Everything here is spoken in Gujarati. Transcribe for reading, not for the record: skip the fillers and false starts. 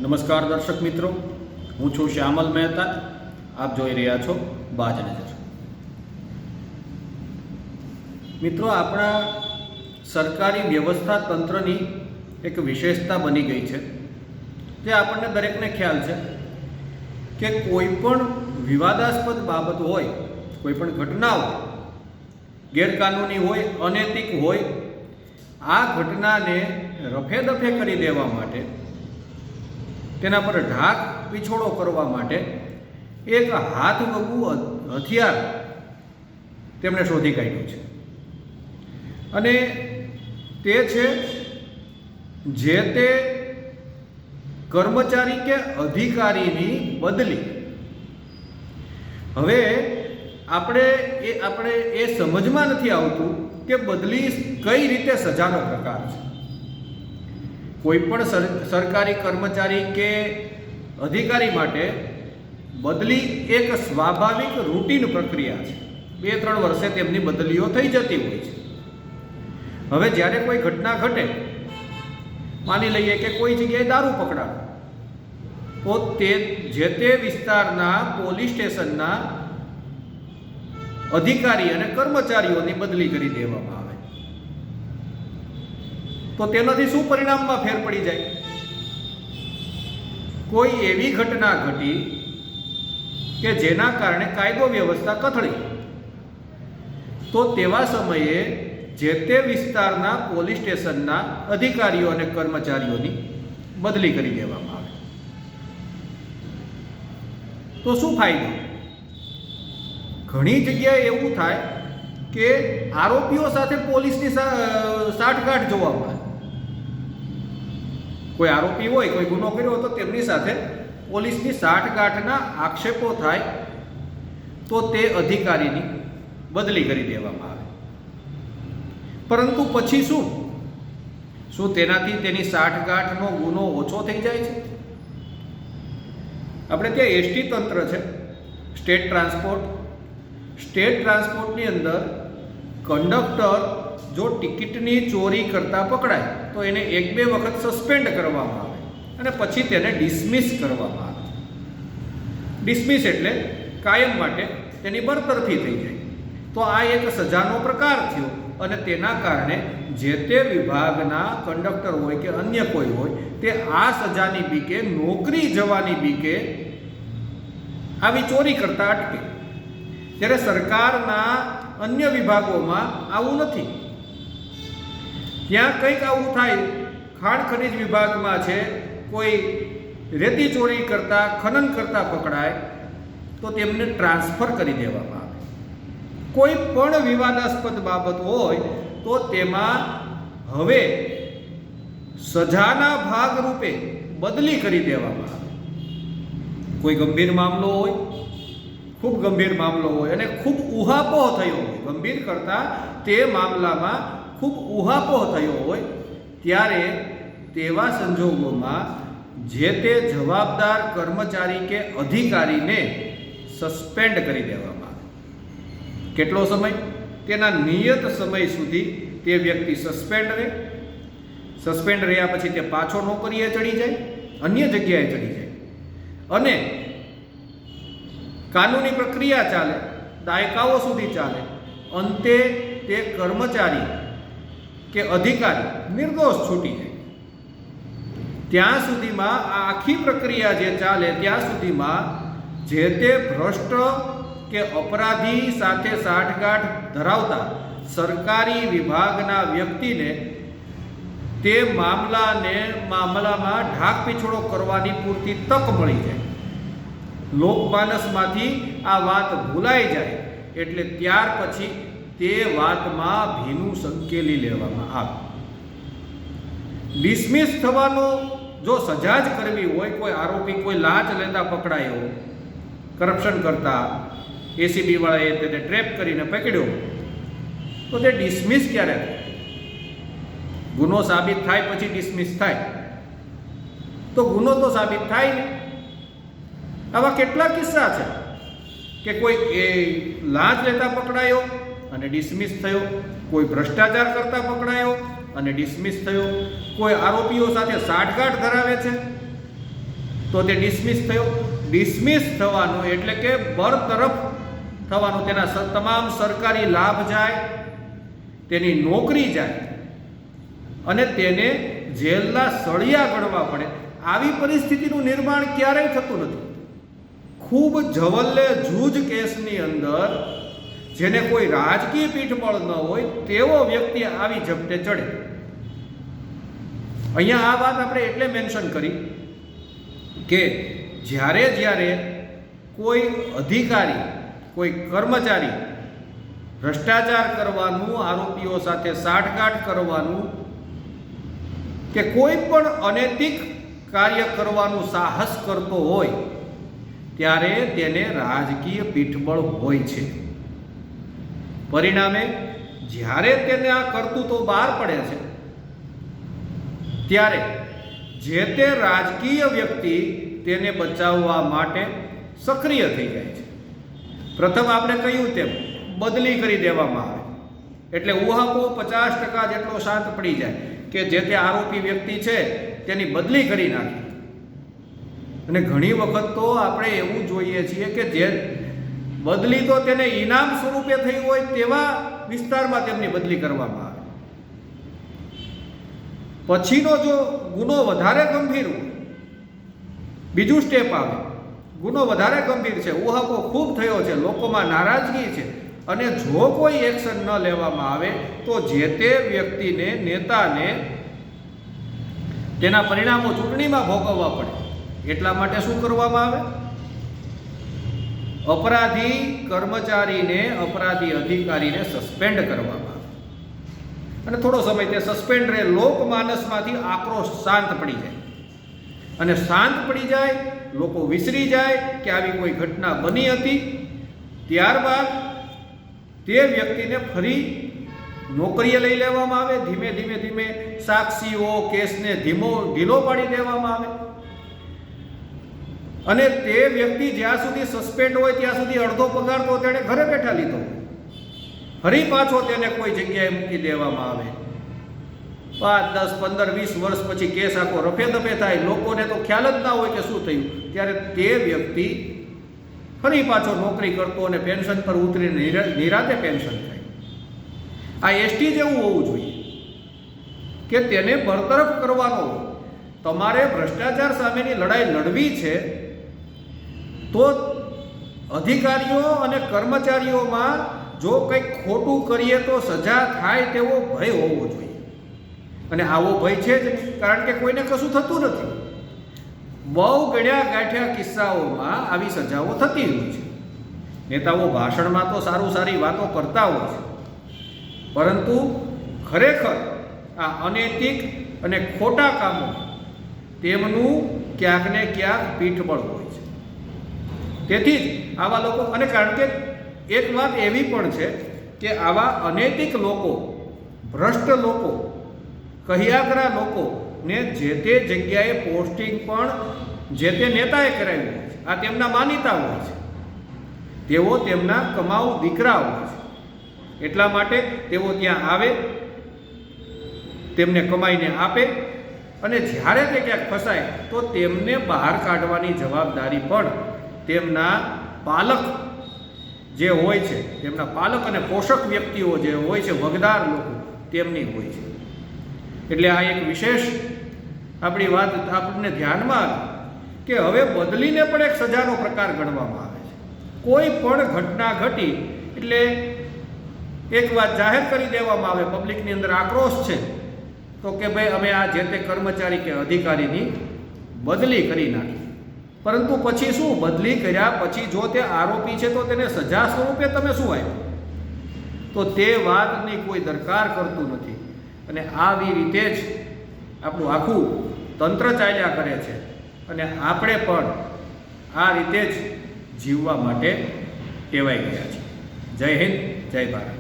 નમસ્કાર દર્શક મિત્રો, હું છું શ્યામલ મહેતા. આપ જોઈ રહ્યા છો બાજ નજર. મિત્રો, આપણા સરકારી વ્યવસ્થા તંત્રની એક વિશેષતા બની ગઈ છે, જે આપણને દરેકને ખ્યાલ છે કે કોઈ પણ વિવાદાસ્પદ બાબત હોય, કોઈ પણ ઘટના હોય, ગેરકાનૂની હોય, અનૈતિક હોય, આ ઘટનાને રફે દફે કરી દેવા માટે, તેના પર ઢાક પીછોડો કરવા માટે એક હાથ વગું હથિયાર તેમણે શોધી કાઢ્યું છે, અને તે છે જે તે કર્મચારી કે અધિકારીની બદલી. હવે આપણે એ સમજમાં નથી આવતું કે બદલી કઈ રીતે સજાનો પ્રકાર છે. કોઈ પણ સરકારી કર્મચારી કે અધિકારી માટે બદલી એક સ્વાભાવિક રૂટીન પ્રક્રિયા છે. 2-3 વર્ષે તેમની બદલીઓ થઈ જતી હોય છે. હવે જ્યારે કોઈ ઘટના ઘટે, માની લઈએ કે કોઈ જગ્યાએ દારૂ પકડાય, તો તે જે તે વિસ્તારના પોલીસ સ્ટેશનના અધિકારી અને કર્મચારીઓની બદલી કરી દેવામાં આવે, તો તેનાથી શું પરિણામમાં ફેર પડી જાય? કોઈ એવી ઘટના ઘટી કે જેના કારણે કાયદો વ્યવસ્થા કથળી, તો તેવા સમયે જે તે વિસ્તારના પોલીસ સ્ટેશનના અધિકારીઓ અને કર્મચારીઓની બદલી કરી દેવામાં આવે. તો શું ફાયદો? ઘણી જગ્યાએ એવું થાય કે આરોપીઓ સાથે પોલીસની સાઠગાંઠ જોવા મળે. કોઈ આરોપી હોય, કોઈ ગુનો કર્યો હોય, તો તેમની સાથે પોલીસની સાઠગાંઠના આક્ષેપો થાય, તો તે અધિકારીની બદલી કરી દેવામાં આવે. પરંતુ પછી શું તેનાથી તેની સાઠગાંઠનો ગુનો ઓછો થઈ જાય છે? આપણે ત્યાં એસટી તંત્ર છે, સ્ટેટ ટ્રાન્સપોર્ટની અંદર કંડક્ટર જો ટિકિટની ચોરી કરતા પકડાય તો એને 1-2 વખત સસ્પેન્ડ કરવામાં આવે અને પછી તેને ડિસમિસ કરવામાં આવે. ડિસમિસ એટલે કાયમ માટે તેની બરતરફી થઈ જાય. તો આ એક સજાનો પ્રકાર થયો, અને તેના કારણે જે તે વિભાગના કંડક્ટર હોય કે અન્ય કોઈ હોય, તે આ સજાની બીકે, નોકરી જવાની બીકે આવી ચોરી કરતા અટકે. જ્યારે સરકારના અન્ય વિભાગોમાં આવું નથી. ત્યાં કંઈક આવું થાય, ખાણ ખનિજ વિભાગમાં છે, કોઈ રેતી ચોરી કરતા, ખનન કરતા પકડાય, તો તેમને ટ્રાન્સફર કરી દેવામાં આવે. કોઈ પણ વિવાદાસ્પદ બાબત હોય તો તેમાં હવે સજાના ભાગરૂપે બદલી કરી દેવામાં આવે. કોઈ ગંભીર મામલો હોય, ખૂબ ગંભીર મામલો હોય અને ખૂબ ઉહાપોહ થયો હોય, ગંભીર કરતાં તે મામલામાં ખૂબ ઉહાપોહ થયો હોય, ત્યારે તેવા સંજોગોમાં જે તે જવાબદાર કર્મચારી કે અધિકારીને સસ્પેન્ડ કરી દેવામાં આવે. કેટલો સમય? તેના નિયત સમય સુધી તે વ્યક્તિ સસ્પેન્ડ રહે. સસ્પેન્ડ રહ્યા પછી તે પાછો નોકરીએ ચડી જાય, અન્ય જગ્યાએ ચડી જાય, અને કાનૂની પ્રક્રિયા ચાલે, દાયકાઓ સુધી ચાલે. અંતે તે કર્મચારી કે અધિકારી નિર્દોષ છૂટી જાય. ત્યાં સુધીમાં આ આખી પ્રક્રિયા જે ચાલે, ત્યાં સુધીમાં જે તે ભ્રષ્ટ કે અપરાધી સાથે સાઠગાંઠ ધરાવતા સરકારી વિભાગના વ્યક્તિને તે મામલામાં ઢાક પીછોડો કરવાની પૂરતી તક મળી જાય. લોકમાનસમાંથી આ વાત ભૂલાઈ જાય, એટલે ત્યાર પછી તે વાતમાં ભીનું સંકેલી લેવામાં આવે. ડિસમિસ થવાનો જો સજા જ કરવી હોય, કોઈ આરોપી કોઈ લાંચ લેતા પકડાયો, કરપ્શન કરતા, એસીબી વાળાએ તેને ટ્રેપ કરીને પકડ્યો, તો તે ડિસમિસ ક્યારે થાય? ગુનો સાબિત થાય પછી ડિસમિસ થાય, તો ગુનો તો સાબિત થાય નહીં. આવા કેટલા કિસ્સા છે કે કોઈ લાંચ લેતા પકડાયો અને ડિસમિસ થયો, કોઈ ભ્રષ્ટાચાર કરતા પકડાયો અને ડિસમિસ થયો, કોઈ આરોપીઓ સાથે સાઠગાંઠ ધરાવે છે તો તે ડિસમિસ થયો. ડિસમિસ થવાનું એટલે કે બરતરફ થવાનું, તેના તમામ સરકારી લાભ જાય, તેની નોકરી જાય અને તેને જેલના સળિયા ગણવા પડે. આવી પરિસ્થિતિનું નિર્માણ ક્યારેય થતું નથી. ખૂબ જવલ્લે જૂજ કેસની અંદર જેને કોઈ રાજકીય પીઠબળ ન હોય તેવો વ્યક્તિ આવી ઝપટે ચડે. અહીંયા આ વાત આપણે એટલે મેન્શન કરી કે જ્યારે કોઈ અધિકારી, કોઈ કર્મચારી ભ્રષ્ટાચાર કરવાનું, આરોપીઓ સાથે સાઠગાંઠ કરવાનું કે કોઈ પણ અનૈતિક કાર્ય કરવાનું સાહસ કરતો હોય ત્યારે તેને રાજકીય પીઠબળ હોય છે. પરિણામે જ્યારે તેને આ કરતૂતો બહાર પડે છે ત્યારે જે તે રાજકીય વ્યક્તિ તેને બચાવવા માટે સક્રિય થઈ જાય છે. પ્રથમ આપણે કહ્યું તેમ બદલી કરી દેવામાં આવે એટલે ઉહાપો 50% જેટલો શાંત પડી જાય કે જે તે આરોપી વ્યક્તિ છે તેની બદલી કરી નાખી. અને ઘણી વખત તો આપણે એવું જોઈએ છીએ કે જે બદલી તો તેને ઇનામ સ્વરૂપે થઈ હોય તેવા વિસ્તારમાં તેમની બદલી કરવામાં આવે. પછીનો જો ગુનો વધારે ગંભીર હોય, બીજું સ્ટેપ આવે, ગુનો વધારે ગંભીર છે, ઉહાપો ખૂબ થયો છે, લોકોમાં નારાજગી છે અને જો કોઈ એક્શન ન લેવામાં આવે તો જે તે વ્યક્તિને, નેતાને તેના પરિણામો ચૂંટણીમાં ભોગવવા પડે. એટલા માટે શું કરવામાં આવે? અપરાધી કર્મચારીને, અપરાધી અધિકારીને સસ્પેન્ડ કરવામાં આવે અને થોડો સમય તે સસ્પેન્ડ રહે. લોકમાનસમાંથી આક્રોશ શાંત પડી જાય અને શાંત પડી જાય, લોકો વિસરી જાય કે આવી કોઈ ઘટના બની હતી. ત્યારબાદ તે વ્યક્તિને ફરી નોકરીએ લઈ લેવામાં આવે. ધીમે ધીમે સાક્ષીઓ, કેસને ઢીલો પાડી દેવામાં આવે અને તે વ્યક્તિ જ્યાં સુધી સસ્પેન્ડ હોય ત્યાં સુધી અડધો પગાર તો તેણે ઘરે બેઠા લીધો. ફરી પાછો તેને કોઈ જગ્યાએ મૂકી દેવામાં આવે. 5, 10, 15, 20 વર્ષ પછી કેસ આખો રફે દફે થાય, લોકોને તો ખ્યાલ જ ના હોય કે શું થયું. ત્યારે તે વ્યક્તિ ફરી પાછો નોકરી કરતો અને પેન્શન પર ઉતરીને નિરાતે પેન્શન થાય. આ એસટી જેવું હોવું જોઈએ કે તેને બરતરફ કરવાનો. તમારે ભ્રષ્ટાચાર સામેની લડાઈ લડવી છે તો અધિકારીઓ અને કર્મચારીઓમાં જો કંઈક ખોટું કરીએ તો સજા થાય તેવો ભય હોવો જોઈએ. અને આવો ભય છે જ નહીં, કારણ કે કોઈને કશું થતું નથી. બહુ ગણ્યા ગાંઠ્યા કિસ્સાઓમાં આવી સજાઓ થતી હોય છે. નેતાઓ ભાષણમાં તો સારી વાતો કરતા હોય છે, પરંતુ ખરેખર આ અનૈતિક અને ખોટા કામો તેમનું ક્યાંક ને ક્યાંક પીઠબળ હોય છે. તેથી જ આવા લોકો, અને કારણ કે એક વાત એવી પણ છે કે આવા અનૈતિક લોકો, ભ્રષ્ટ લોકો, કહિયાગરા લોકોને જે તે જગ્યાએ પોસ્ટિંગ પણ જે તે નેતાએ કરાવ્યું હોય છે. આ તેમના માનીતા હોય છે, તેઓ તેમના કમાઉ દીકરા હોય છે. એટલા માટે તેઓ ત્યાં આવે, તેમને કમાઈને આપે અને જ્યારે તે ક્યાંક ફસાય તો તેમને બહાર કાઢવાની જવાબદારી પણ તેમના પાલક જે હોય છે, તેમના પાલક અને પોષક વ્યક્તિઓ જે હોય છે, વગદાર લોકો, તેમની હોય છે. એટલે આ એક વિશેષ આપણી વાત આપણને ધ્યાનમાં આવે કે હવે બદલીને પણ એક સજાનો પ્રકાર ગણવામાં આવે છે. કોઈ પણ ઘટના ઘટી એટલે એક વાત જાહેર કરી દેવામાં આવે, પબ્લિકની અંદર આક્રોશ છે તો કે ભાઈ અમે આ જે તે કર્મચારી કે અધિકારીની બદલી કરી નાખી. પરંતુ પછી શું? બદલી કર્યા પછી જો તે આરોપી છે તો તેને સજા સ્વરૂપે તમે શું આપ્યું? તો તે વાતની કોઈ દરકાર કરતું નથી. અને આવી રીતે જ આપણું આખું તંત્ર ચાલ્યા કરે છે અને આપણે પણ આ રીતે જ જીવવા માટે ટેવાઈ ગયા છીએ. જય હિન્દ, જય ભારત.